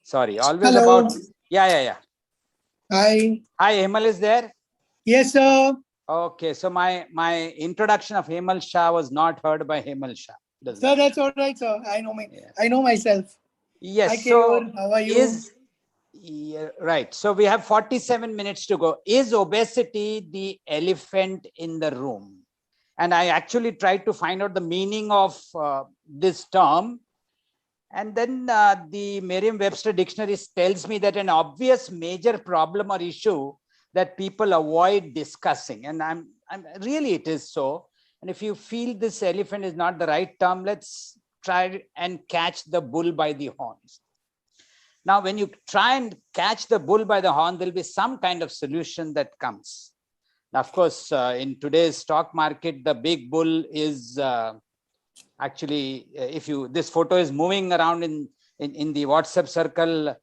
Sorry, always Hello. about. Yeah. Hi. Hi, Hemal is there? Yes, sir. Okay, so my introduction of Hemal Shah was not heard by Hemal Shah. Sir, that's all right, sir. I know Yeah. I know myself. Hi, Yes, Keyur. so How are you? right. So we have 47 minutes to go. Is obesity the elephant in the room? And I actually tried to find out the meaning of this term. And then the Merriam-Webster dictionary tells me that an obvious major problem or issue that people avoid discussing. And I'm really, it is so. And if you feel this elephant is not the right term, let's try and catch the bull by the horns. Now, when you try and catch the bull by the horn, there'll be some kind of solution that comes. Now, of course, in today's stock market, the big bull is actually, if you, this photo is moving around in the WhatsApp circle,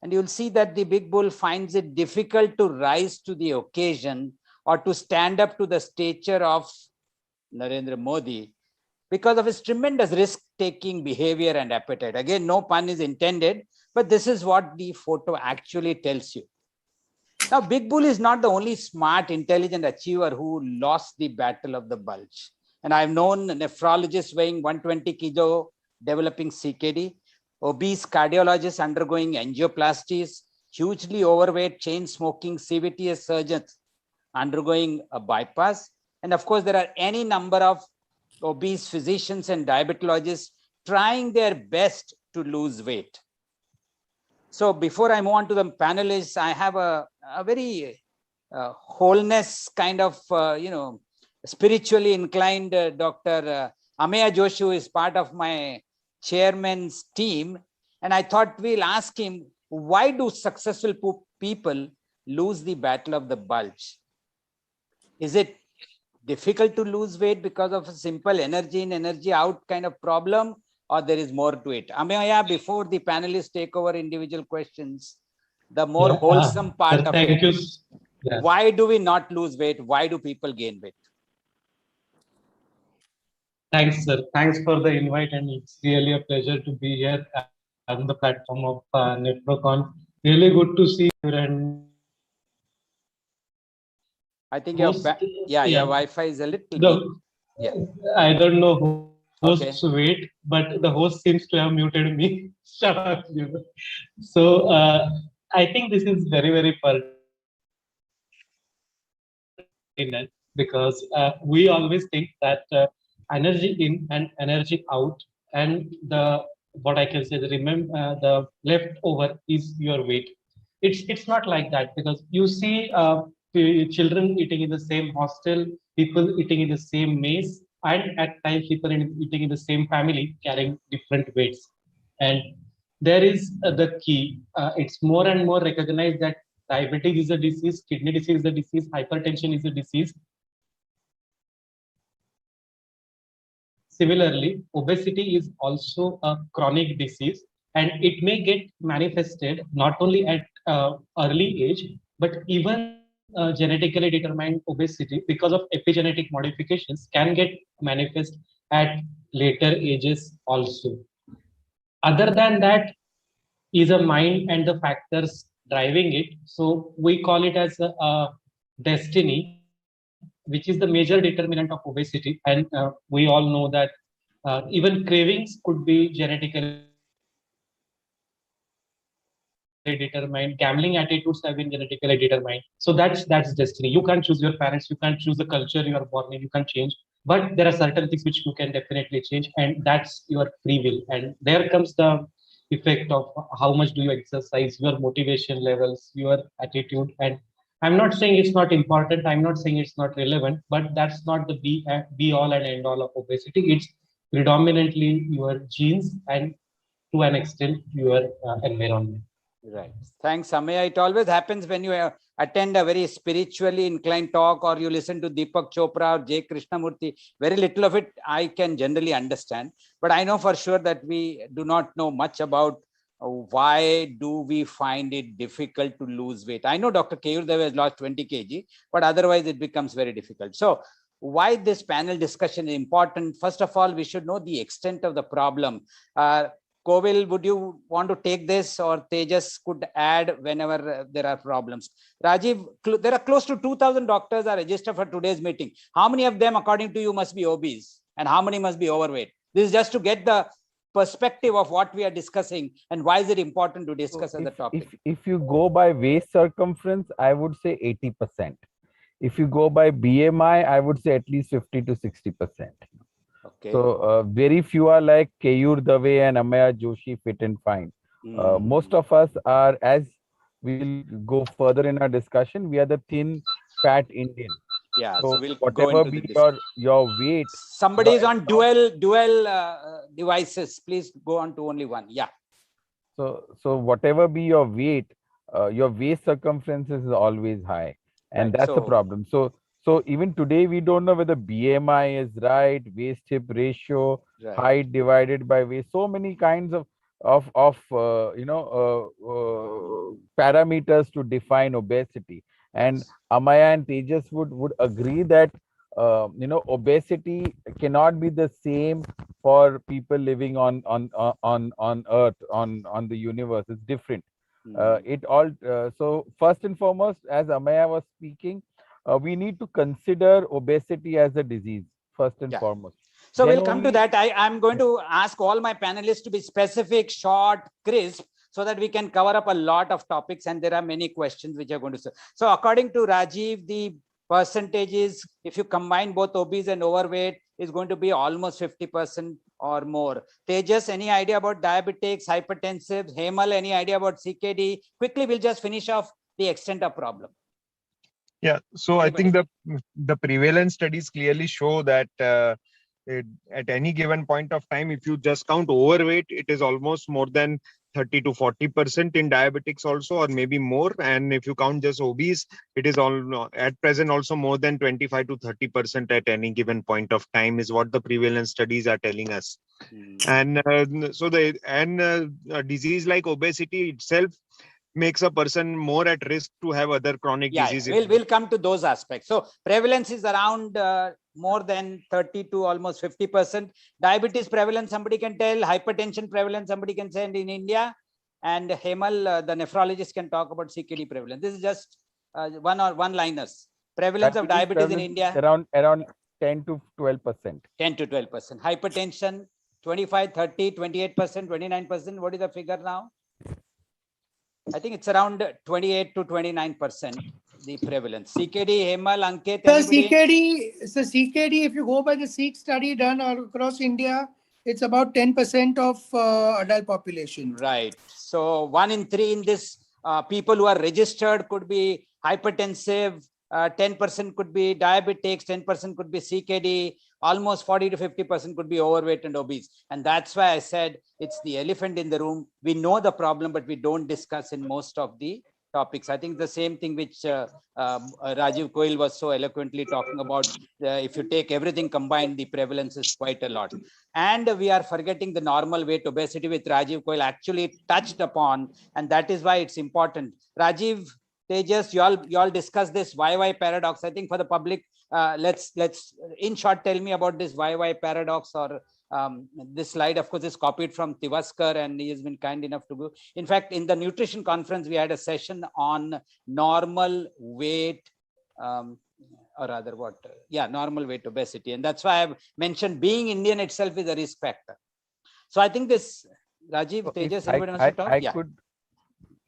and you'll see that the big bull finds it difficult to rise to the occasion or to stand up to the stature of Narendra Modi because of his tremendous risk-taking behavior and appetite. Again, no pun is intended, but this is what the photo actually tells you. Now, Big Bull is not the only smart, intelligent achiever who lost the battle of the bulge. And I've known nephrologists weighing 120 kilo developing CKD, obese cardiologists undergoing angioplasties, hugely overweight chain smoking CVTS surgeons undergoing a bypass. And of course, there are any number of obese physicians and diabetologists trying their best to lose weight. So before I move on to the panelists, I have a very wholeness kind of, spiritually inclined Dr. Ameya Joshi, who is part of my chairman's team. And I thought we'll ask him, why do successful people lose the battle of the bulge? Is it difficult to lose weight because of a simple energy in, energy out kind of problem, or there is more to it? Ameya, before the panelists take over individual questions, the more wholesome part of thank it. You. Yeah. Why do we not lose weight? Why do people gain weight? Thanks, sir. Thanks for the invite, and it's really a pleasure to be here on the platform of Neprocon. Really good to see you. And I think your Wi-Fi is a little weak. Yeah. I don't know host's Okay. weight, but the host seems to have muted me. Shut up. So I think this is very, very pertinent because we always think that energy in and energy out, and the what I can say, the leftover is your weight. It's not like that, because you see children eating in the same hostel, people eating in the same mess, and at times people eating in the same family carrying different weights. And there is the key. It's more and more recognized that diabetes is a disease, kidney disease is a disease, hypertension is a disease. Similarly, obesity is also a chronic disease, and it may get manifested not only at early age, but even genetically determined obesity because of epigenetic modifications can get manifest at later ages also. Other than that is a mind and the factors driving it. So we call it as a destiny, which is the major determinant of obesity. And we all know that even cravings could be genetically determined. Gambling attitudes have been genetically determined. So that's destiny. You can't choose your parents. You can't choose the culture you are born in. You can't change. But there are certain things which you can definitely change, and that's your free will. And there comes the effect of how much do you exercise, your motivation levels, your attitude. And I'm not saying it's not important. I'm not saying it's not relevant, but that's not the be all and end all of obesity. It's predominantly your genes and to an extent your environment. Right. Thanks, Ameya. It always happens when you attend a very spiritually inclined talk, or you listen to Deepak Chopra or J. Krishnamurti. Very little of it I can generally understand. But I know for sure that we do not know much about why do we find it difficult to lose weight. I know Dr. Keyur Dave has lost 20 kg, but otherwise it becomes very difficult. So why this panel discussion is important? First of all, we should know the extent of the problem. Kovil, would you want to take this, or Tejas could add whenever there are problems? Rajiv, there are close to 2,000 doctors are registered for today's meeting. How many of them, according to you, must be obese, and how many must be overweight? This is just to get the perspective of what we are discussing and why is it important to discuss as a topic. If you go by waist circumference, I would say 80%. If you go by BMI, I would say at least 50 to 60%. Okay. So very few are like Keyur Dave and Amaya Joshi, fit and fine. Most of us are, as we'll go further in our discussion, we are the thin, fat Indian. Yeah. So we'll whatever go into be your weight. Somebody is on dual devices. Please go on to only one. Yeah. So whatever be your weight, your waist circumference is always high, and Right, that's the problem. So even today we don't know whether BMI is right, waist hip ratio, Right. height divided by waist. So many kinds of parameters to define obesity. And Amaya and Tejas would agree that obesity cannot be the same for people living on Earth, on the universe. It's different. So first and foremost, as Amaya was speaking, we need to consider obesity as a disease first and foremost. So we'll come to that. I'm going to ask all my panelists to be specific, short, crisp, so that we can cover up a lot of topics, and there are many questions which are going to. So according to Rajiv, the percentages, if you combine both obese and overweight, is going to be almost 50% or more. Tejas, any idea about diabetics, hypertensive? Hemal, any idea about CKD? Quickly, we'll just finish off the extent of problem. Yeah, so I think the prevalence studies clearly show that at any given point of time, if you just count overweight, it is almost more than 30 to 40% in diabetics also, or maybe more. And if you count just obese, it is all at present also more than 25 to 30% at any given point of time is what the prevalence studies are telling us. And a disease like obesity itself makes a person more at risk to have other chronic diseases. We'll come to those aspects. So prevalence is around more than 30 to almost 50%. Diabetes prevalence, somebody can tell. Hypertension prevalence, somebody can say in India. And Hemal, the nephrologist, can talk about CKD prevalence. This is just one-liners. Prevalence of diabetes in India. Around 10 to 12%. 10 to 12%. Hypertension, 25, 30, 28%, 29%. What is the figure now? I think it's around 28 to 29%, the prevalence. CKD, Hemal, Ankit, CKD, if you go by the Sikh study done all across India, it's about 10% of adult population. Right. So 1 in 3 in this people who are registered could be hypertensive, 10% could be diabetics, 10% could be CKD, almost 40 to 50% could be overweight and obese. And that's why I said it's the elephant in the room. We know the problem, but we don't discuss in most of the topics. I think the same thing which Rajiv Goel was so eloquently talking about. If you take everything combined, the prevalence is quite a lot. And we are forgetting the normal weight obesity, which Rajiv Goel actually touched upon. And that is why it's important. Rajiv, Tejas, you all discuss this YY paradox. I think for the public, let's in short tell me about this YY paradox, or this slide of course is copied from Tivaskar, and he has been kind enough to go. In fact, in the nutrition conference, we had a session on normal weight, or rather normal weight obesity. And that's why I've mentioned being Indian itself is a risk factor. So I think this, Rajiv, Tejas, anybody wants to talk?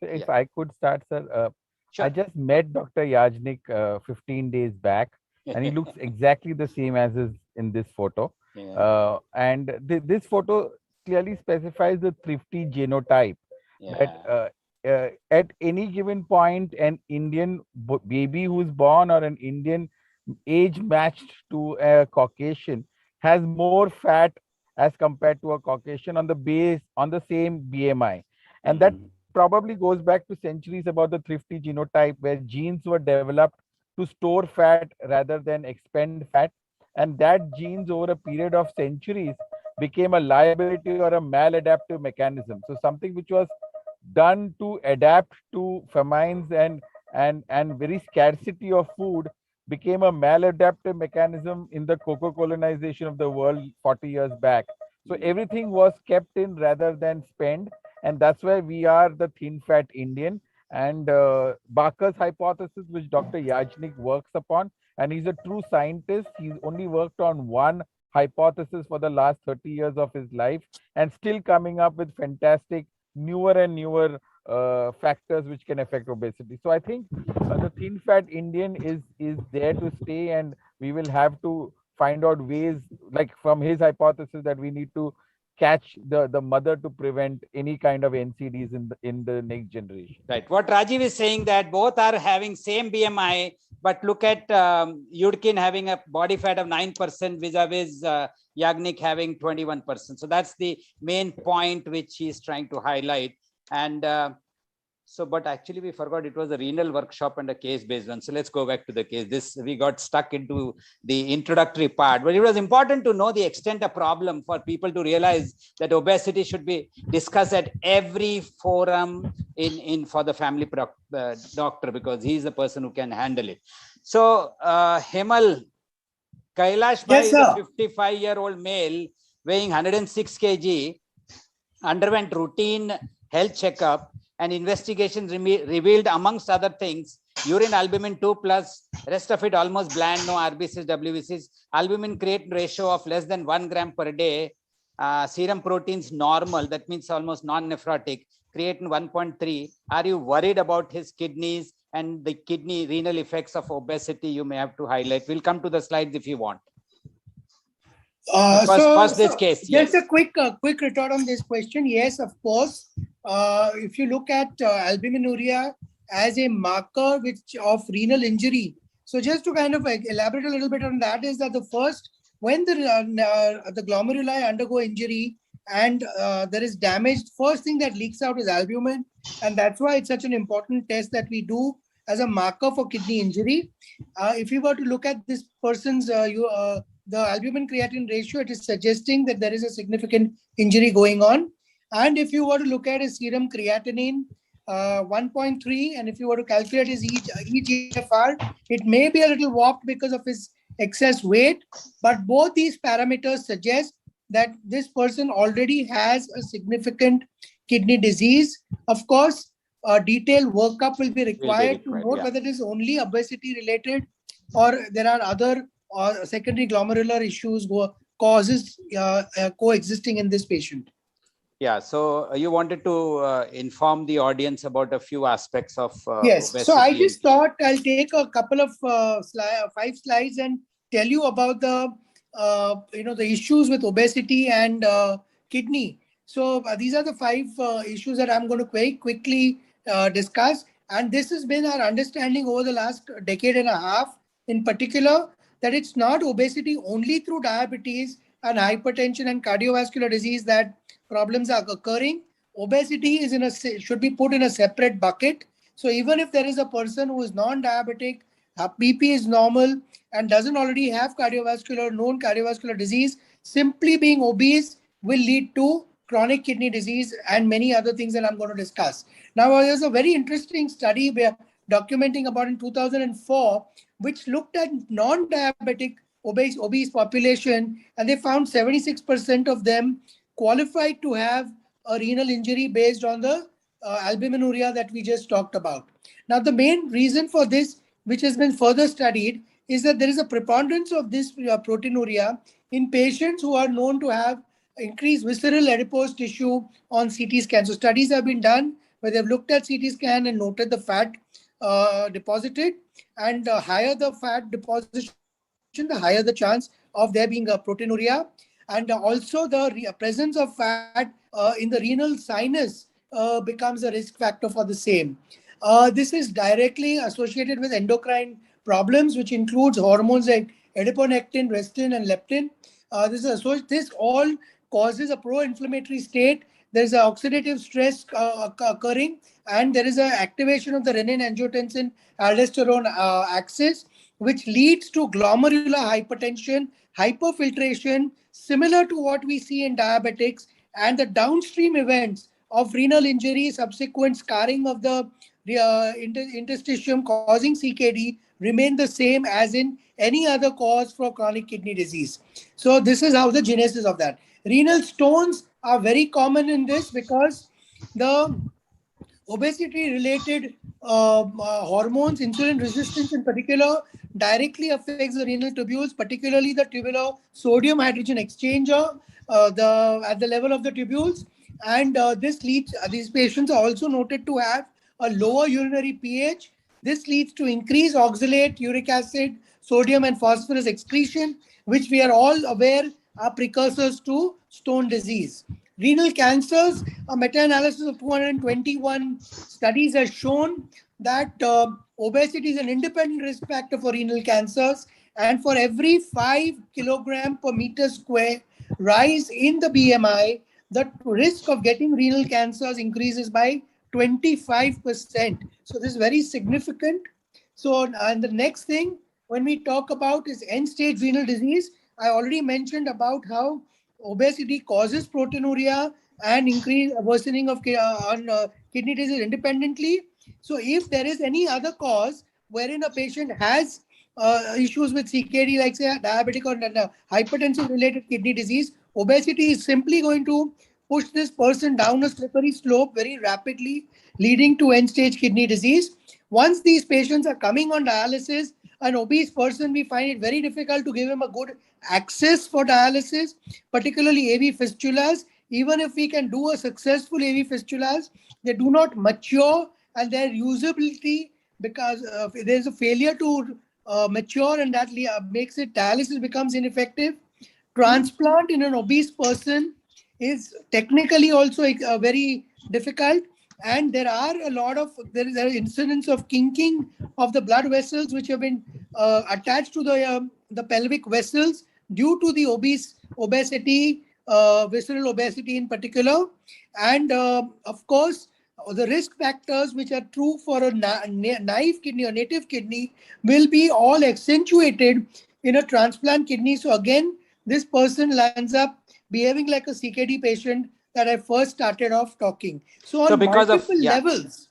If I could start, sir. Sure. I just met Dr. Yajnik 15 days back, and he looks exactly the same as is in this photo. Yeah. And this photo clearly specifies the thrifty genotype. Yeah. That at any given point, an Indian baby who's born or an Indian age matched to a Caucasian has more fat as compared to a Caucasian on the same BMI. And that probably goes back to centuries about the thrifty genotype, where genes were developed to store fat rather than expend fat. And that genes over a period of centuries became a liability or a maladaptive mechanism. So something which was done to adapt to famines and very scarcity of food became a maladaptive mechanism in the cocoa colonization of the world 40 years back. So everything was kept in rather than spent, and that's why we are the thin fat Indian. And Barker's hypothesis, which Dr. Yajnik works upon, and he's a true scientist. He's only worked on one hypothesis for the last 30 years of his life, and still coming up with fantastic newer and newer factors which can affect obesity. So I think the thin fat Indian is there to stay, and we will have to find out ways, like from his hypothesis, that we need to catch the mother to prevent any kind of NCDs in the next generation. Right. What Rajiv is saying, that both are having same BMI, but look at Yudkin having a body fat of 9% vis-a-vis Yagnik having 21%. So that's the main point which he's trying to highlight. And so, but actually we forgot it was a renal workshop and a case-based one. So let's go back to the case. This, we got stuck into the introductory part, but it was important to know the extent of problem for people to realize that obesity should be discussed at every forum for the family doctor, because he's the person who can handle it. So Hemal, Kailash Bhai is a 55-year-old male weighing 106 kg, underwent routine health checkup, and investigations revealed, amongst other things, urine albumin 2+, rest of it almost bland, no RBCs, WBCs, albumin creatinine ratio of less than 1 gram per day, serum proteins normal, that means almost non-nephrotic, creatinine 1.3. Are you worried about his kidneys and the kidney renal effects of obesity? You may have to highlight. We'll come to the slides if you want. First this case. Just a quick retort on this question. Yes, of course. If you look at albuminuria as a marker of renal injury, so just to kind of elaborate a little bit on that, is that when the glomeruli undergo injury and there is damage, first thing that leaks out is albumin, and that's why it's such an important test that we do as a marker for kidney injury. If you were to look at this person's the albumin creatinine ratio, it is suggesting that there is a significant injury going on. And if you were to look at his serum creatinine 1.3, and if you were to calculate his eGFR, it may be a little warped because of his excess weight, but both these parameters suggest that this person already has a significant kidney disease. Of course, a detailed workup will be required to note whether it is only obesity related or there are other secondary glomerular issues causes coexisting in this patient. Yeah, so you wanted to inform the audience about a few aspects of yes. obesity. So I just thought I'll take a couple of 5 slides and tell you about the the issues with obesity and kidney. So these are the 5 issues that I'm going to very quickly discuss, and this has been our understanding over the last decade and a half, in particular, that it's not obesity only through diabetes and hypertension and cardiovascular disease that problems are occurring. Obesity should be put in a separate bucket. So even if there is a person who is non-diabetic, BP is normal, and doesn't already have known cardiovascular disease, simply being obese will lead to chronic kidney disease and many other things that I'm going to discuss. Now, there's a very interesting study we are documenting about in 2004, which looked at non-diabetic obese population, and they found 76% of them qualified to have a renal injury based on the albuminuria that we just talked about. Now, the main reason for this, which has been further studied, is that there is a preponderance of this proteinuria in patients who are known to have increased visceral adipose tissue on CT scan. So studies have been done where they've looked at CT scan and noted the fat deposited, and the higher the fat deposition, the higher the chance of there being a proteinuria. And also the presence of fat in the renal sinus becomes a risk factor for the same. This is directly associated with endocrine problems, which includes hormones like adiponectin, restin, and leptin. This all causes a pro-inflammatory state. There is an oxidative stress occurring, and there is an activation of the renin-angiotensin aldosterone axis, which leads to glomerular hypertension, hyperfiltration, similar to what we see in diabetics, and the downstream events of renal injury, subsequent scarring of the interstitium causing CKD remain the same as in any other cause for chronic kidney disease. So this is how the genesis of that. Renal stones are very common in this because the obesity related hormones, insulin resistance in particular, directly affects the renal tubules, particularly the tubular sodium hydrogen exchanger at the level of the tubules. And this leads, these patients are also noted to have a lower urinary pH. This leads to increased oxalate, uric acid, sodium and phosphorus excretion, which we are all aware are precursors to stone disease. Renal cancers, a meta-analysis of 221 studies has shown that obesity is an independent risk factor for renal cancers, and for every 5 kilogram per meter square rise in the BMI, the risk of getting renal cancers increases by 25%. So this is very significant. So, and the next thing when we talk about is end-stage renal disease, I already mentioned about how obesity causes proteinuria and increase worsening of kidney disease independently. So if there is any other cause wherein a patient has issues with CKD, like say diabetic or hypertensive related kidney disease, obesity is simply going to push this person down a slippery slope very rapidly, leading to end-stage kidney disease. Once these patients are coming on dialysis, an obese person, we find it very difficult to give him a good access for dialysis, particularly AV fistulas. Even if we can do a successful AV fistulas, they do not mature and their usability, because there's a failure to mature, and that makes it, dialysis becomes ineffective. Transplant in an obese person is technically also very difficult, and there are a lot of there is incidents of kinking of the blood vessels which have been attached to the pelvic vessels due to the obesity, visceral obesity in particular. And of course, the risk factors which are true for a naive kidney or native kidney will be all accentuated in a transplant kidney. So again, this person lands up behaving like a CKD patient that I first started off talking. So on multiple levels,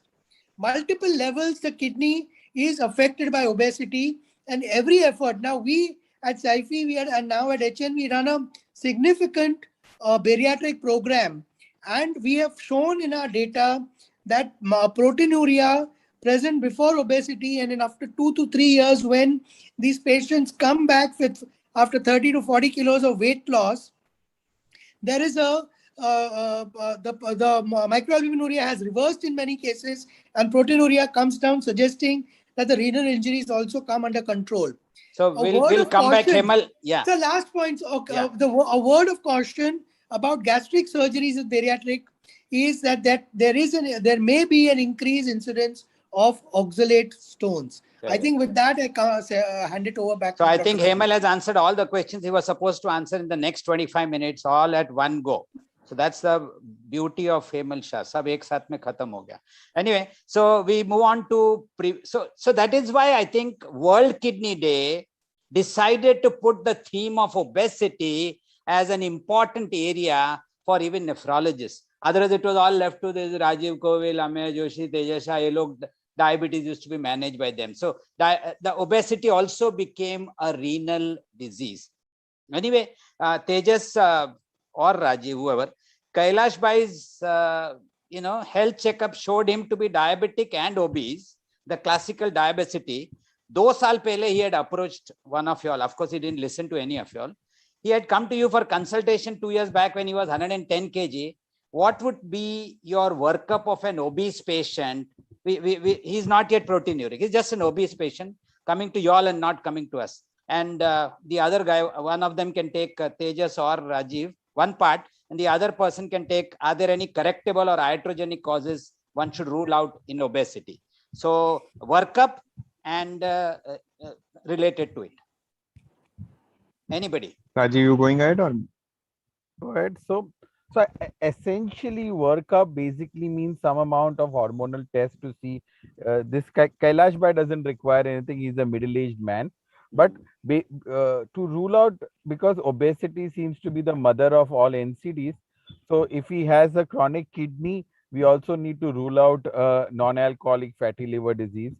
the kidney is affected by obesity, and every effort. Now we at SciFi, and now at HN, we run a significant bariatric program, and we have shown in our data that proteinuria present before obesity, and then after 2 to 3 years, when these patients come back with after 30 to 40 kilos of weight loss, there is the microalbuminuria has reversed in many cases, and proteinuria comes down, suggesting that the renal injuries also come under control. So we'll come back, Hemal. Yeah. The last point, a word of caution about gastric surgeries with bariatric is that there may be an increased incidence of oxalate stones. Correct. I think with that, I hand it over back. So I think Hemal has answered all the questions he was supposed to answer in the next 25 minutes, all at one go. So that's the beauty of Hemal Shah. Sab ek saath mein khatam ho gaya. Anyway, so we move on to so that is why I think World Kidney Day decided to put the theme of obesity as an important area for even nephrologists. Otherwise, it was all left to this Rajiv Kovil, Ameya Joshi, Tejas Shah. Ye log, diabetes used to be managed by them. So the obesity also became a renal disease. Anyway, Tejas or Rajiv, whoever, Kailash Bhai's health checkup showed him to be diabetic and obese, the classical diabesity. 2 saal pehle he had approached one of y'all. Of course, he didn't listen to any of y'all. He had come to you for consultation 2 years back when he was 110 kg. What would be your workup of an obese patient? He's not yet proteinuric. He's just an obese patient coming to y'all and not coming to us. And the other guy, one of them can take Tejas or Rajiv, one part, and the other person can take, are there any correctable or iatrogenic causes one should rule out in obesity? So workup and related to it. Anybody? Rajiv, you going ahead or? Go ahead. So essentially, workup basically means some amount of hormonal test to see. This Kailash Bhai doesn't require anything. He's a middle-aged man. But to rule out, because obesity seems to be the mother of all NCDs. So if he has a chronic kidney, we also need to rule out non-alcoholic fatty liver disease.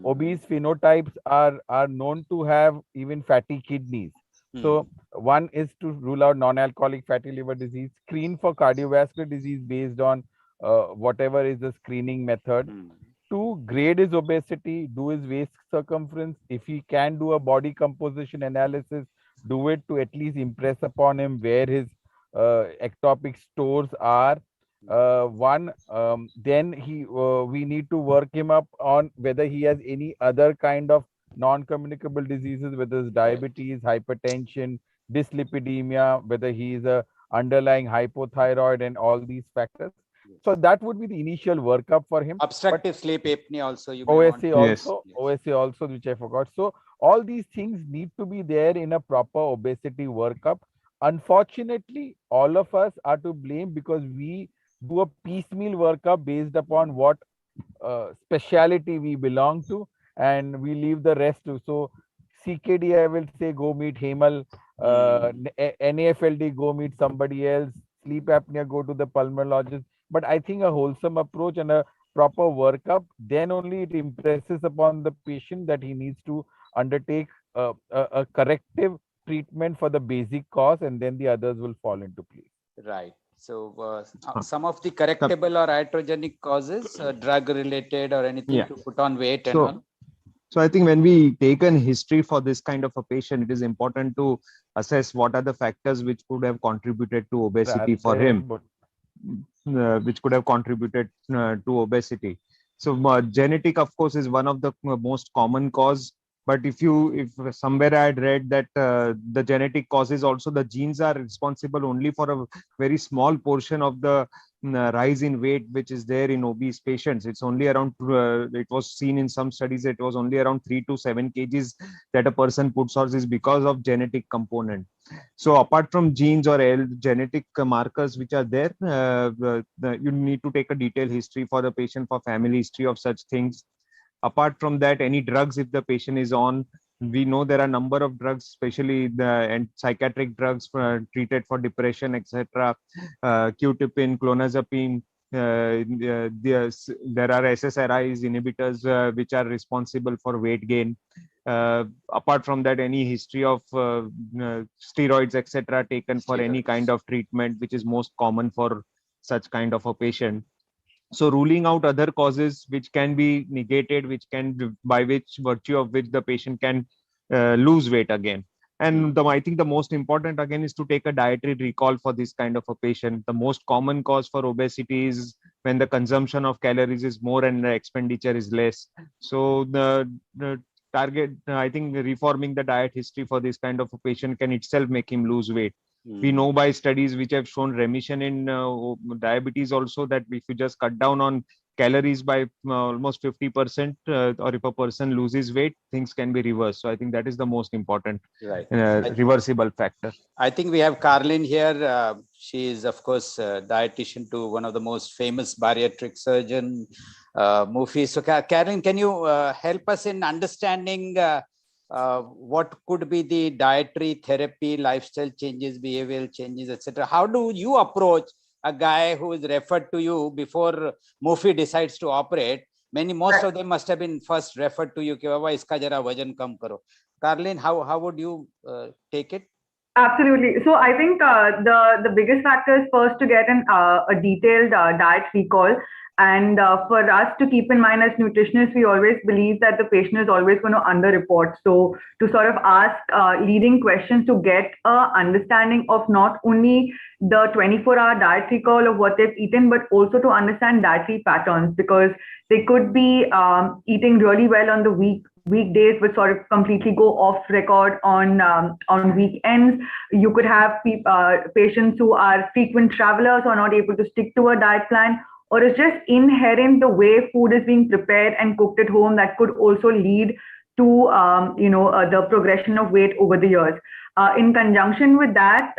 Obese phenotypes are known to have even fatty kidneys. So one is to rule out non-alcoholic fatty liver disease, screen for cardiovascular disease based on whatever is the screening method. Two, grade his obesity, do his waist circumference. If he can do a body composition analysis, do it to at least impress upon him where his ectopic stores are. Then we need to work him up on whether he has any other kind of non-communicable diseases, whether it's diabetes, hypertension, dyslipidemia, whether he is a underlying hypothyroid and all these factors. So that would be the initial workup for him. Obstructive sleep apnea also. You may want OSA to- also, Yes. OSA also, which I forgot. So all these things need to be there in a proper obesity workup. Unfortunately, all of us are to blame because we do a piecemeal workup based upon what speciality we belong to, and we leave the rest to. So CKD, I will say, go meet Hemal. NAFLD, go meet somebody else. Sleep apnea, go to the pulmonologist. But I think a wholesome approach and a proper workup, then only it impresses upon the patient that he needs to undertake a corrective treatment for the basic cause, and then the others will fall into place. Right. So some of the correctable or iatrogenic causes, drug related or anything Yeah. to put on weight and So- all. So I think when we take a history for this kind of a patient, it is important to assess what are the factors which could have contributed to obesity for him, which could have contributed to obesity. So genetic, of course, is one of the most common cause. But if somewhere I had read that the genetic causes also, the genes are responsible only for a very small portion of the rise in weight which is there in obese patients. It's only around, it was seen in some studies, it was only around 3 to 7 kgs that a person puts on, is because of genetic component. So apart from genes or genetic markers which are there, you need to take a detailed history for the patient, for family history of such things. Apart from that, any drugs if the patient is on, we know there are a number of drugs, especially the psychiatric drugs treated for depression, etc. Qutipin, clonazepam. There are SSRIs inhibitors which are responsible for weight gain. Apart from that, any history of steroids, etc., taken for any kind of treatment, which is most common for such kind of a patient. So ruling out other causes which can be negated, which can, by which virtue of which the patient can lose weight again. And I think the most important again is to take a dietary recall for this kind of a patient. The most common cause for obesity is when the consumption of calories is more and the expenditure is less. So the target, I think reforming the diet history for this kind of a patient can itself make him lose weight. We know by studies which have shown remission in diabetes also, that if you just cut down on calories by almost 50%, or if a person loses weight, things can be reversed. So I think that is the most important reversible factor. I think we have Carlin here. She is, of course, dietitian to one of the most famous bariatric surgeon, Mufi. So Carlin, can you help us in understanding what could be the dietary therapy, lifestyle changes, behavioral changes, etc.? How do you approach a guy who is referred to you before Mufi decides to operate? Most of them must have been first referred to you. Ki baba iska jara vajan kam karo. Carlin, how would you take it? Absolutely. So I think the biggest factor is first to get a detailed diet recall. And for us to keep in mind as nutritionists, we always believe that the patient is always going to underreport. So to sort of ask leading questions to get an understanding of not only the 24-hour diet recall of what they've eaten, but also to understand dietary patterns, because they could be eating really well on the weekdays, but sort of completely go off record on weekends. You could have patients who are frequent travelers or not able to stick to a diet plan, or it's just inherent the way food is being prepared and cooked at home that could also lead to the progression of weight over the years. In conjunction with that,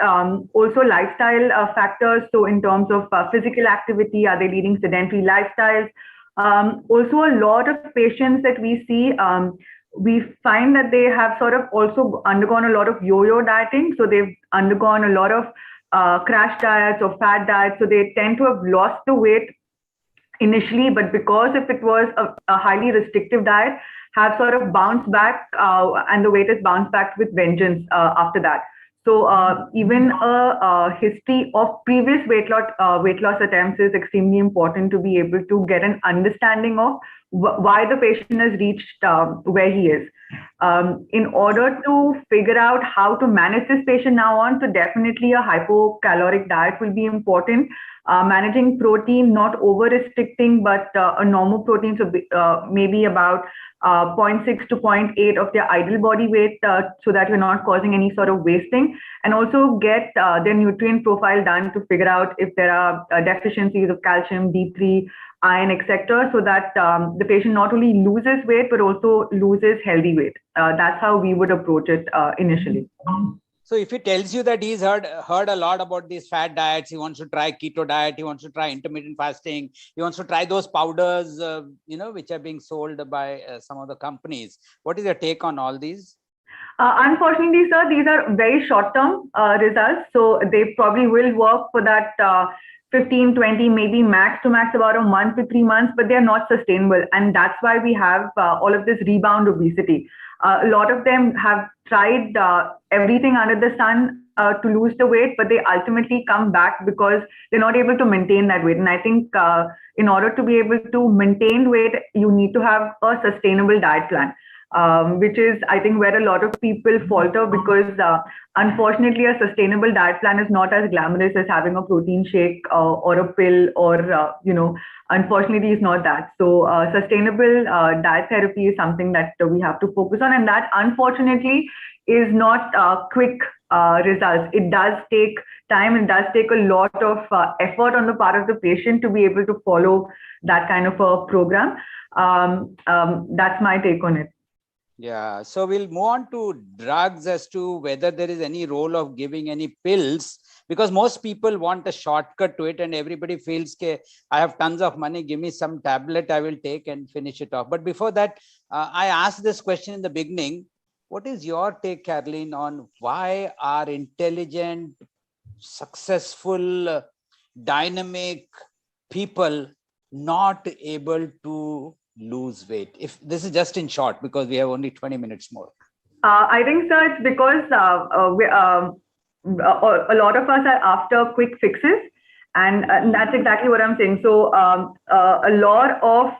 also lifestyle factors. So in terms of physical activity, are they leading sedentary lifestyles? Also, a lot of patients that we see, we find that they have sort of also undergone a lot of yo-yo dieting. So they've undergone a lot of crash diets or fat diets. So they tend to have lost the weight initially, but because if it was a highly restrictive diet, have sort of bounced back, and the weight has bounced back with vengeance after that. So even a history of previous weight loss attempts is extremely important to be able to get an understanding of why the patient has reached where he is. In order to figure out how to manage this patient now on, so definitely a hypocaloric diet will be important. Managing protein, not over restricting, but a normal protein, so maybe about 0.6 to 0.8 of their ideal body weight, so that you're not causing any sort of wasting, and also get their nutrient profile done to figure out if there are deficiencies of calcium, D3, iron, etc., so that the patient not only loses weight but also loses healthy weight. That's how we would approach it initially. So if he tells you that he's heard a lot about these fat diets, he wants to try keto diet, he wants to try intermittent fasting, he wants to try those powders, which are being sold by some of the companies. What is your take on all these? Unfortunately, sir, these are very short-term results. So they probably will work for that 15, 20, maybe max to max about a month to 3 months, but they're not sustainable. And that's why we have all of this rebound obesity. A lot of them have tried everything under the sun to lose the weight, but they ultimately come back because they're not able to maintain that weight. And I think in order to be able to maintain weight, you need to have a sustainable diet plan. Which is, I think, where a lot of people falter, because unfortunately, a sustainable diet plan is not as glamorous as having a protein shake or a pill, or, unfortunately, it's not that. So sustainable diet therapy is something that we have to focus on. And that, unfortunately, is not quick results. It does take time and does take a lot of effort on the part of the patient to be able to follow that kind of a program. That's my take on it. Yeah, so we'll move on to drugs as to whether there is any role of giving any pills, because most people want a shortcut to it and everybody feels that I have tons of money, give me some tablet I will take and finish it off. But before that, I asked this question in the beginning. What is your take, Caroline, on why are intelligent, successful, dynamic people not able to lose weight? If this is just in short, because we have only 20 minutes more. I think, sir, it's because a lot of us are after quick fixes, and that's exactly what I'm saying. So a lot of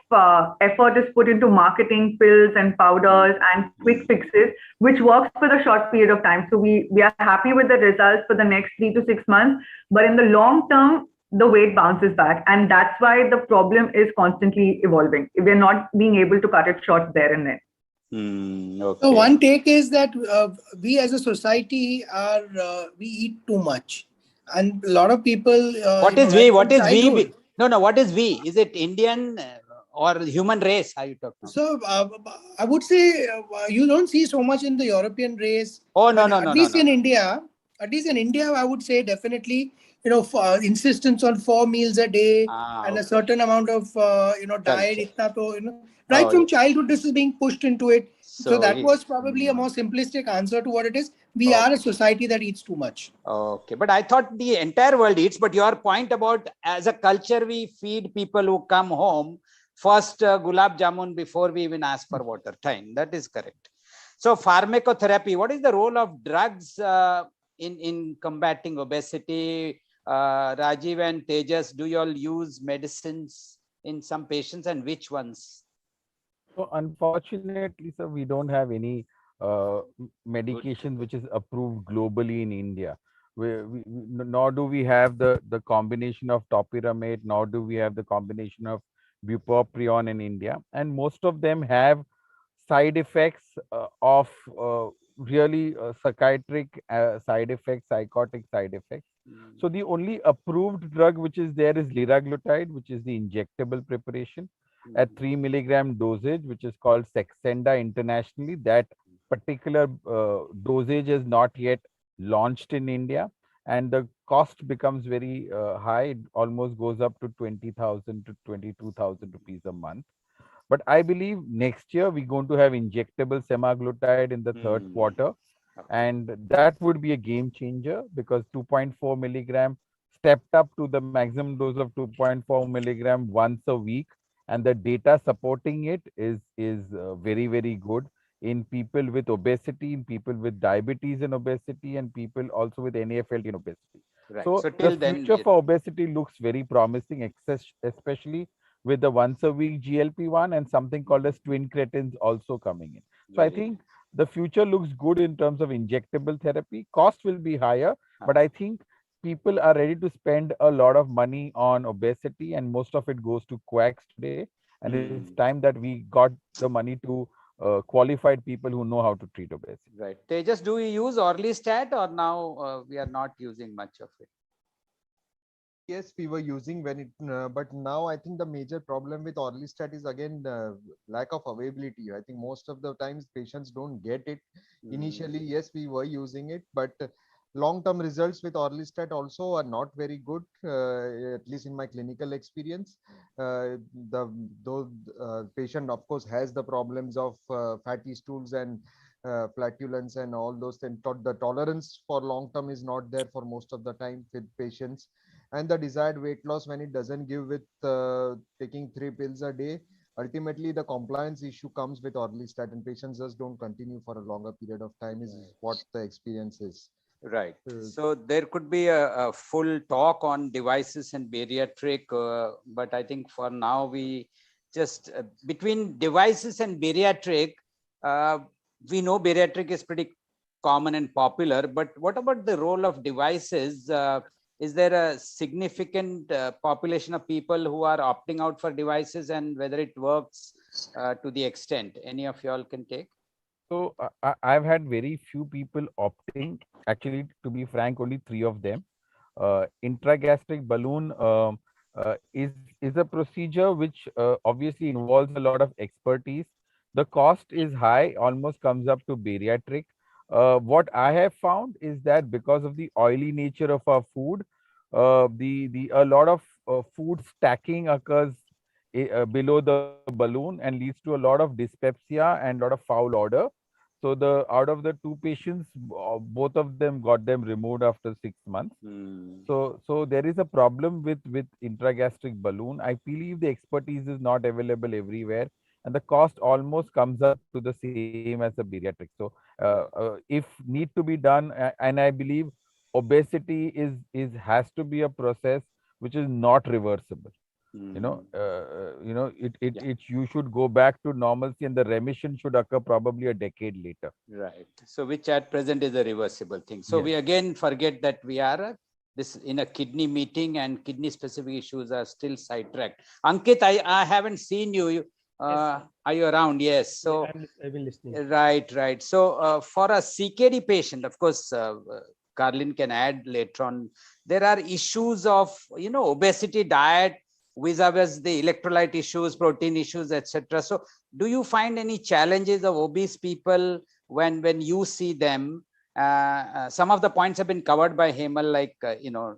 effort is put into marketing pills and powders and quick fixes, which works for the short period of time. So we are happy with the results for the next 3 to 6 months, but in the long term, the weight bounces back, and that's why the problem is constantly evolving. We're not being able to cut it short there and then. Okay. So one take is that we as a society are we eat too much, and a lot of people. What is we? What is we? No. What is we? Is it Indian or human race? Are you talking? So I would say you don't see so much in the European race. Oh no. At least in India, I would say definitely. For insistence on 4 meals a day and a certain amount of diet. Right from childhood, this is being pushed into it. So that was probably a more simplistic answer to what it is. We are a society that eats too much. Okay, but I thought the entire world eats. But your point about as a culture, we feed people who come home first gulab jamun before we even ask for water. Time, that is correct. So pharmacotherapy, what is the role of drugs in combating obesity? Rajiv and Tejas, do you all use medicines in some patients, and which ones? So unfortunately, sir, we don't have any medication which is approved globally in India. Nor do we have the combination of topiramate, nor do we have the combination of bupropion in India. And most of them have side effects of really psychiatric side effects, psychotic side effects. So the only approved drug which is there is liraglutide, which is the injectable preparation at 3 milligram dosage, which is called Saxenda internationally. That particular dosage is not yet launched in India, and the cost becomes very high. It almost goes up to 20,000 to 22,000 rupees a month. But I believe next year we're going to have injectable semaglutide in the third quarter. And that would be a game changer, because 2.4 milligram stepped up to the maximum dose of 2.4 milligram once a week, and the data supporting it is very, very good in people with obesity, in people with diabetes and obesity, and people also with NAFLD and obesity. Right. So So the till then, future for obesity looks very promising, especially with the once a week GLP-1 and something called as twin cretins also coming in. So I very think the future looks good in terms of injectable therapy. Cost will be higher, but I think people are ready to spend a lot of money on obesity, and most of it goes to quacks today. And it's time that we got the money to qualified people who know how to treat obesity. right. Tejas, do we use Orlistat, or now we are not using much of it? Yes, we were using when it, but now I think the major problem with Orlistat is again lack of availability. I think most of the times patients don't get it. Initially, yes, we were using it, but long-term results with Orlistat also are not very good, at least in my clinical experience. Though patient, of course, has the problems of fatty stools and flatulence and all those things. The tolerance for long-term is not there for most of the time with patients, and the desired weight loss, when it doesn't give with taking 3 pills a day, ultimately the compliance issue comes with Orlistat, and patients just don't continue for a longer period of time is what the experience is. Right. So there could be a full talk on devices and bariatric, but I think for now we just between devices and bariatric, we know bariatric is pretty common and popular, but what about the role of devices? Is there a significant population of people who are opting out for devices, and whether it works to the extent? Any of y'all can take? So I've had very few people opting. Actually, to be frank, only 3 of them. Intragastric balloon is a procedure which obviously involves a lot of expertise. The cost is high, almost comes up to bariatric. What I have found is that because of the oily nature of our food, the a lot of food stacking occurs below the balloon and leads to a lot of dyspepsia and a lot of foul odor. So the out of the 2 patients, both of them got them removed after 6 months. So there is a problem with intragastric balloon. I believe the expertise is not available everywhere, and the cost almost comes up to the same as a bariatric. So if need to be done, and I believe obesity is has to be a process which is not reversible. It you should go back to normalcy, and the remission should occur probably a decade later. Right. So which at present is a reversible thing. So we again forget that we are this in a kidney meeting, and kidney specific issues are still sidetracked. Ankit, I haven't seen you. Are you around? Yes. So I've been listening. Right. So for a CKD patient, of course, Carlin can add later on. There are issues of obesity, diet, vis-a-vis the electrolyte issues, protein issues, etc. So do you find any challenges of obese people when you see them? Some of the points have been covered by Hemal, like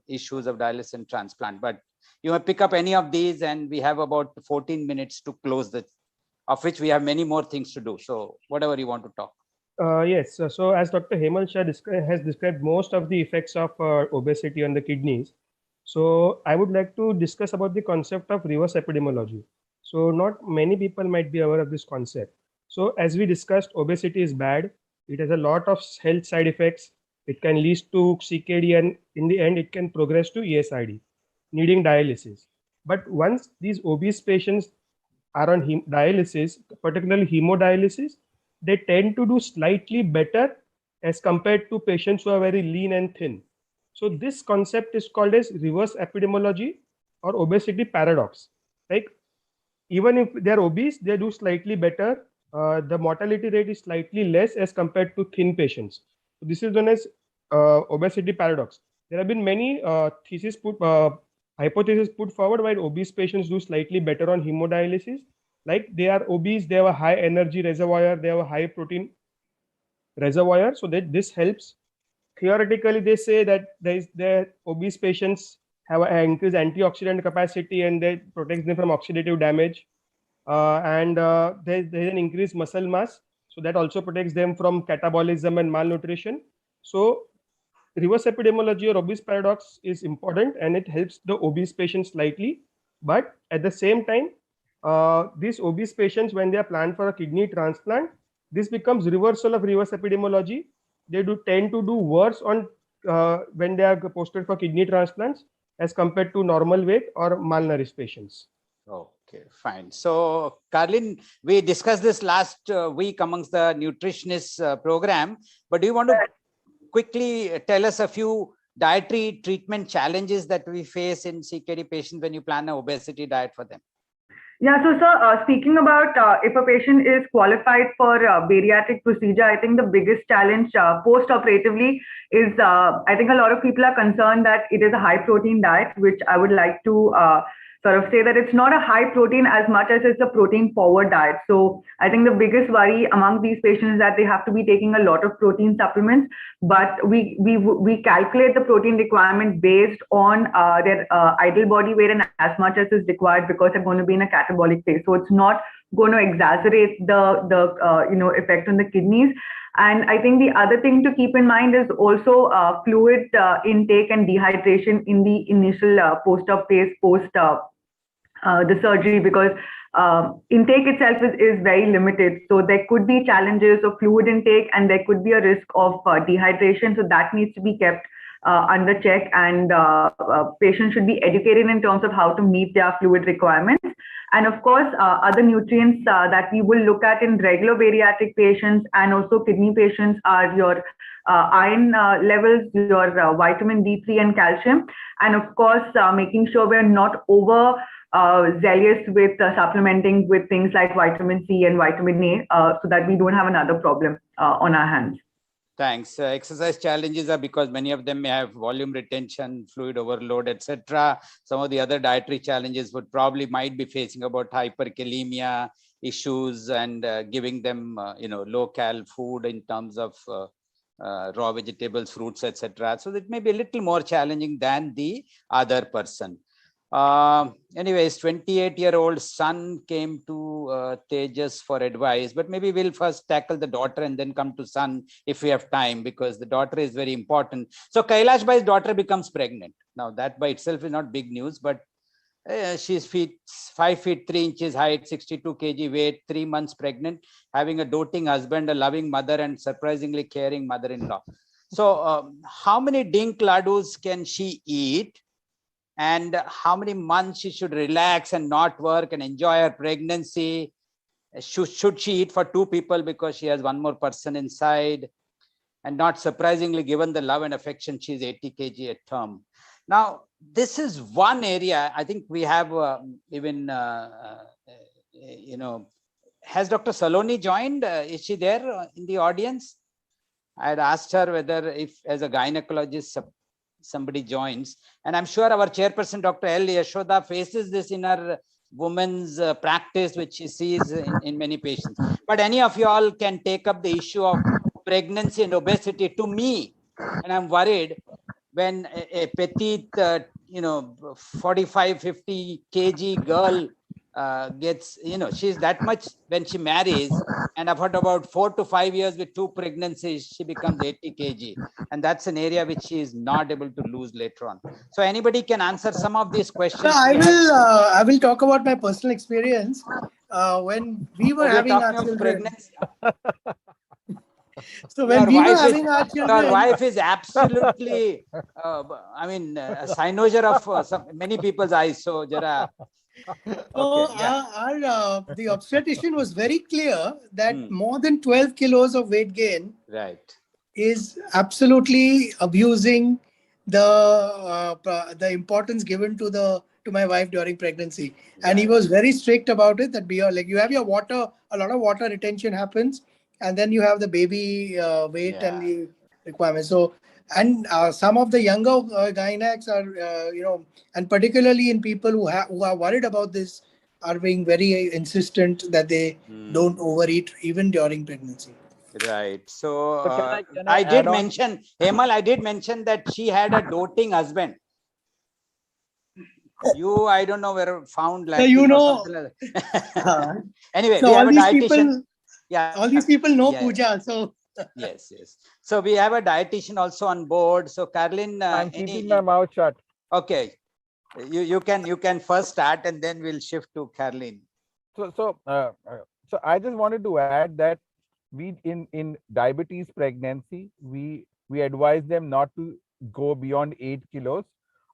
issues of dialysis and transplant, but you may pick up any of these, and we have about 14 minutes to close of which we have many more things to do. So whatever you want to talk. Yes. So as Dr. Hemal Shah has described most of the effects of obesity on the kidneys. So I would like to discuss about the concept of reverse epidemiology. So not many people might be aware of this concept. So as we discussed, obesity is bad. It has a lot of health side effects. It can lead to CKD, and in the end, it can progress to ESRD, needing dialysis. But once these obese patients are on dialysis, particularly hemodialysis, they tend to do slightly better as compared to patients who are very lean and thin. So this concept is called as reverse epidemiology or obesity paradox. Like even if they're obese, they do slightly better. The mortality rate is slightly less as compared to thin patients. So this is known as obesity paradox. There have been many hypotheses put forward why obese patients do slightly better on hemodialysis. Like they are obese, they have a high energy reservoir, they have a high protein reservoir, so that this helps. Theoretically, they say that the obese patients have an increased antioxidant capacity, and that protects them from oxidative damage. And there's an increased muscle mass, so that also protects them from catabolism and malnutrition. So reverse epidemiology or obese paradox is important and it helps the obese patients slightly. But at the same time, these obese patients, when they are planned for a kidney transplant, this becomes reversal of reverse epidemiology. They do tend to do worse on when they are posted for kidney transplants as compared to normal weight or malnourished patients. Okay, fine. So, Carlin, we discussed this last week amongst the nutritionist program, but do you want to quickly tell us a few dietary treatment challenges that we face in CKD patients when you plan an obesity diet for them? Yeah, so sir, speaking about if a patient is qualified for bariatric procedure, I think the biggest challenge post-operatively is I think a lot of people are concerned that it is a high protein diet, which I would like to sort of say that it's not a high protein as much as it's a protein forward diet. So I think the biggest worry among these patients is that they have to be taking a lot of protein supplements, but we calculate the protein requirement based on their ideal body weight and as much as is required because they're going to be in a catabolic phase. So it's not going to exacerbate the effect on the kidneys. And I think the other thing to keep in mind is also fluid intake and dehydration in the initial post-op phase, post the surgery, because intake itself is very limited. So there could be challenges of fluid intake and there could be a risk of dehydration. So that needs to be kept under check, and patients should be educated in terms of how to meet their fluid requirements. And of course, other nutrients that we will look at in regular bariatric patients and also kidney patients are your iron levels, your vitamin D3 and calcium. And of course, making sure we're not over zealous with supplementing with things like vitamin C and vitamin A so that we don't have another problem on our hands. Thanks. Exercise challenges are because many of them may have volume retention, fluid overload, etc. Some of the other dietary challenges might be facing about hyperkalemia issues and giving them, low-cal food in terms of raw vegetables, fruits, etc. So it may be a little more challenging than the other person. Anyways, 28-year-old son came to Tejas for advice, but maybe we'll first tackle the daughter and then come to son if we have time, because the daughter is very important. So Kailash Bhai's daughter becomes pregnant. Now that by itself is not big news, but she's 5 feet 3 inches height, 62 kg weight, 3 months pregnant, having a doting husband, a loving mother, and surprisingly caring mother-in-law. So how many dink ladus can she eat? And how many months she should relax and not work and enjoy her pregnancy? Should she eat for 2 people because she has 1 more person inside? And not surprisingly, given the love and affection, she's 80 kg at term. Now, this is one area I think we have has Dr. Saloni joined? Is she there in the audience? I had asked her whether if as a gynecologist, somebody joins, and I'm sure our chairperson, Dr. L. Yashoda, faces this in her women's practice, which she sees in many patients. But any of you all can take up the issue of pregnancy and obesity to me, and I'm worried when a petite, 45, 50 kg girl gets, she's that much when she marries, and I've heard about 4 to 5 years with 2 pregnancies, she becomes 80 kg. And that's an area which she is not able to lose later on. So anybody can answer some of these questions. So I will talk about my personal experience. When we were having our children. So when we were having our children, your wife is absolutely, a cynosure of many people's eyes. So Jara. So the obstetrician was very clear that more than 12 kilos of weight gain is absolutely abusing the importance given to my wife during pregnancy. And he was very strict about it, that you have your water, a lot of water retention happens, and then you have the baby weight and the requirements. So, and some of the younger gynacs are, and particularly in people who are worried about this, are being very insistent that they don't overeat even during pregnancy. Right. So I did mention, Hemal, I did mention that she had a doting husband. I don't know where found like. So anyway, so we have all a these dietitian. People, all these people know puja. So Yes, yes. So we have a dietitian also on board. So Carolyn, I'm keeping my mouth shut. okay, you can first start, and then we'll shift to Carolyn. So I just wanted to add that we in diabetes pregnancy, we advise them not to go beyond 8 kilos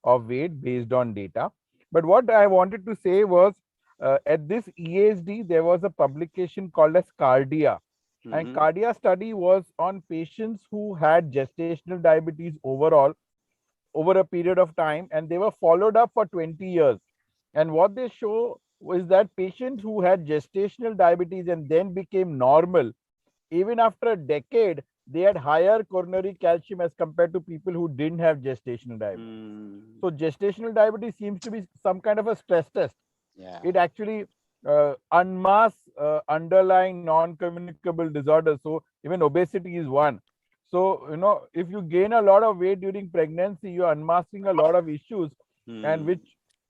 of weight based on data. But what I wanted to say was, at this EASD, there was a publication called as Cardia. And Mhm. Cardia study was on patients who had gestational diabetes overall over a period of time, and they were followed up for 20 years. And what they show was that patients who had gestational diabetes and then became normal, even after a decade, they had higher coronary calcium as compared to people who didn't have gestational diabetes. Mm, So gestational diabetes seems to be some kind of a stress test. yeah. It actually unmasks underlying non-communicable disorders. So even obesity is one. So, if you gain a lot of weight during pregnancy, you're unmasking a lot of issues, and Mm. which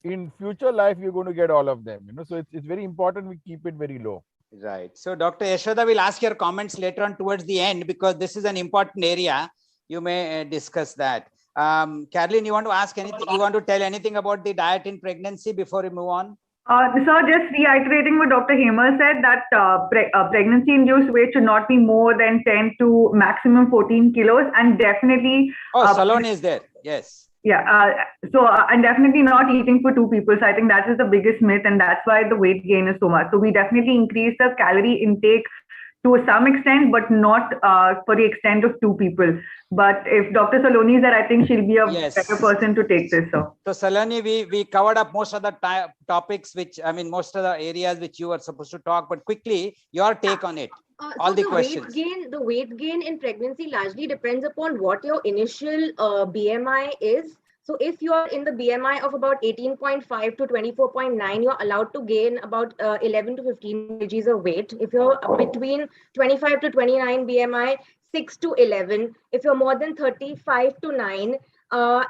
in future life, you're going to get all of them. So it's very important we keep it very low. Right. So Dr. Yashoda will ask your comments later on towards the end, because this is an important area. You may discuss that. Carolyn, you want to ask anything? You want to tell anything about the diet in pregnancy before we move on? So just reiterating what Dr. Hemal said, that pregnancy-induced weight should not be more than 10 to maximum 14 kilos, and definitely. Oh, Saloni is there. Yes. Yeah. And definitely not eating for two people. So I think that is the biggest myth, and that's why the weight gain is so much. So we definitely increase the calorie intake to some extent, but not for the extent of two people. But if Dr. Saloni is there, I think she'll be a Yes. better person to take this. So Saloni, we covered up most of the topics, most of the areas which you were supposed to talk, but quickly, your take on it. All the questions. The weight gain in pregnancy largely depends upon what your initial BMI is. So if you are in the BMI of about 18.5 to 24.9, you're allowed to gain about 11 to 15 kgs of weight. If you're between 25 to 29 BMI, 6 to 11. If you're more than 35 to 9,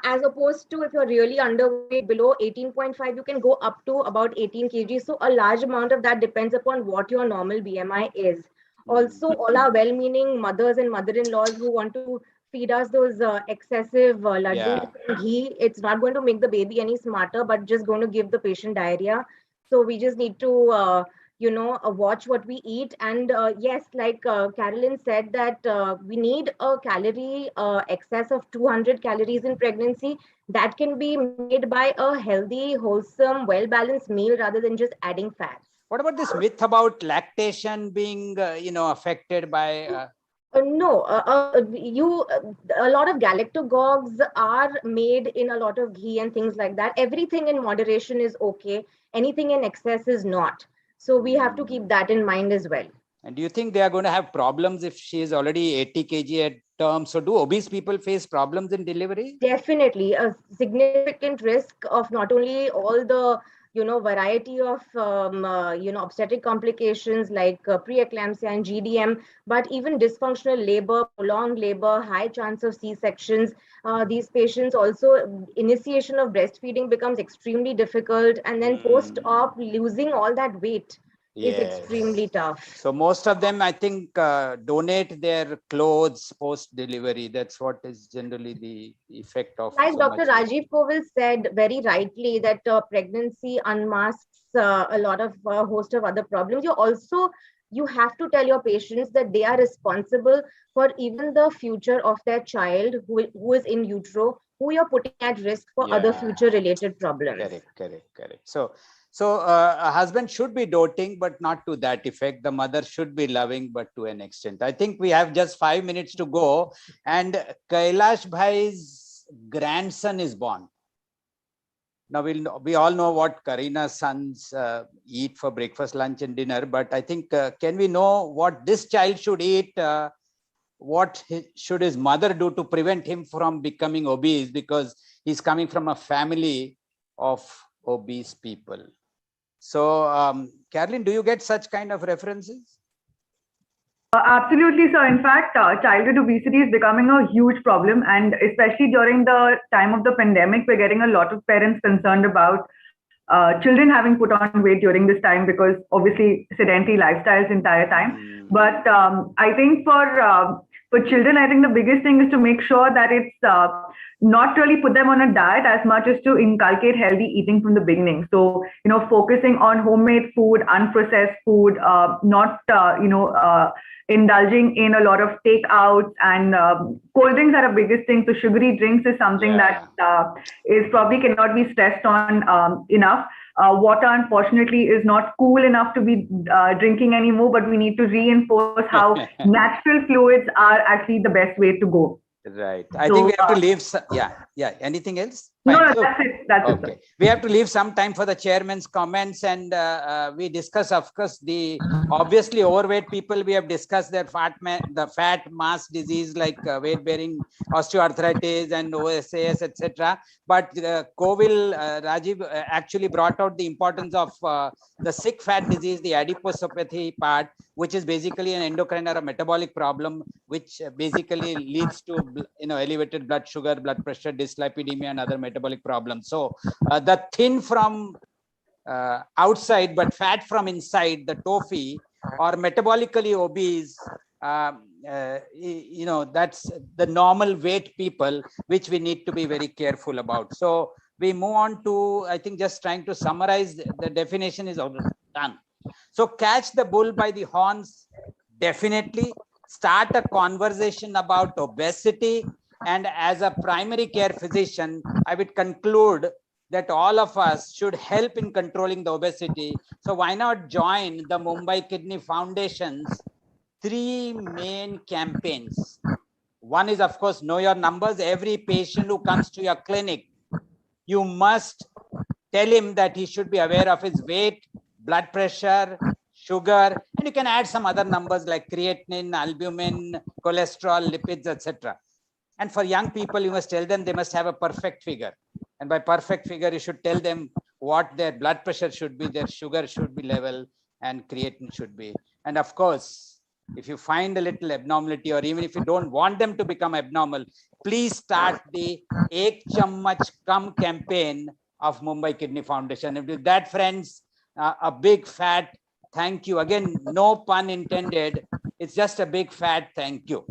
as opposed to if you're really underweight below 18.5, you can go up to about 18 kg. So a large amount of that depends upon what your normal BMI is. Also, all our well-meaning mothers and mother-in-laws who want to feed us those excessive laddus and ghee, it's not going to make the baby any smarter, but just going to give the patient diarrhea. So we just need to watch what we eat. And yes, like Carolyn said, that we need a calorie excess of 200 calories in pregnancy. That can be made by a healthy, wholesome, well-balanced meal rather than just adding fats. What about this myth about lactation being, affected by? No, a lot of galactogogues are made in a lot of ghee and things like that. Everything in moderation is okay. Anything in excess is not. So we have to keep that in mind as well. And do you think they are going to have problems if she is already 80 kg at term? So do obese people face problems in delivery? Definitely a significant risk of not only all the variety of obstetric complications like preeclampsia and GDM, but even dysfunctional labor, prolonged labor, high chance of C-sections. These patients also, initiation of breastfeeding becomes extremely difficult, and then post-op, losing all that weight is extremely tough. So most of them, I think, donate their clothes post-delivery. That's what is generally the effect of. Like Dr. Rajiv Koval said very rightly, that pregnancy unmasks a lot of host of other problems. You have to tell your patients that they are responsible for even the future of their child who is in utero, who you're putting at risk for other future related problems. Correct. So a husband should be doting, but not to that effect. The mother should be loving, but to an extent. I think we have just 5 minutes to go, and Kailash Bhai's grandson is born. Now we all know what Karina's sons eat for breakfast, lunch, and dinner. But I think, can we know what this child should eat? What should his mother do to prevent him from becoming obese? Because he's coming from a family of obese people. So, Carolyn, do you get such kind of references? Absolutely, sir. In fact, childhood obesity is becoming a huge problem, and especially during the time of the pandemic, we're getting a lot of parents concerned about children having put on weight during this time, because obviously sedentary lifestyles entire time. But I think for For children, I think the biggest thing is to make sure that it's not really put them on a diet as much as to inculcate healthy eating from the beginning. So, focusing on homemade food, unprocessed food, not, indulging in a lot of takeouts, and cold drinks are a biggest thing. So sugary drinks is something that is probably cannot be stressed on enough. Water, unfortunately, is not cool enough to be drinking anymore, but we need to reinforce how natural fluids are actually the best way to go. Right. I think we have to leave. Yeah. Anything else? No, Fine. So, that's it. That's okay. it. We have to leave some time for the chairman's comments, and we discuss, of course, the obviously overweight people. We have discussed their the fat mass disease like weight-bearing osteoarthritis and OSAS, etc. But Covil, Rajiv actually brought out the importance of the sick fat disease, the adiposopathy part, which is basically an endocrine or a metabolic problem, which basically leads to elevated blood sugar, blood pressure, dyslipidemia, and other metabolic problems. So the thin from outside but fat from inside, the TOFI, or metabolically obese, that's the normal weight people, which we need to be very careful about. So we move on to, I think, just trying to summarize. The definition is done. So catch the bull by the horns, definitely. Start a conversation about obesity. And as a primary care physician, I would conclude that all of us should help in controlling the obesity. So why not join the Mumbai Kidney Foundation's 3 main campaigns? One is, of course, know your numbers. Every patient who comes to your clinic, you must tell him that he should be aware of his weight, blood pressure, sugar, and you can add some other numbers like creatinine, albumin, cholesterol, lipids, etc. And for young people, you must tell them they must have a perfect figure. And by perfect figure, you should tell them what their blood pressure should be, their sugar should be level, and creatinine should be. And of course, if you find a little abnormality, or even if you don't want them to become abnormal, please start the Ek Chammach Kam campaign of Mumbai Kidney Foundation. And with that, friends, a big fat thank you. Again, no pun intended. It's just a big fat thank you.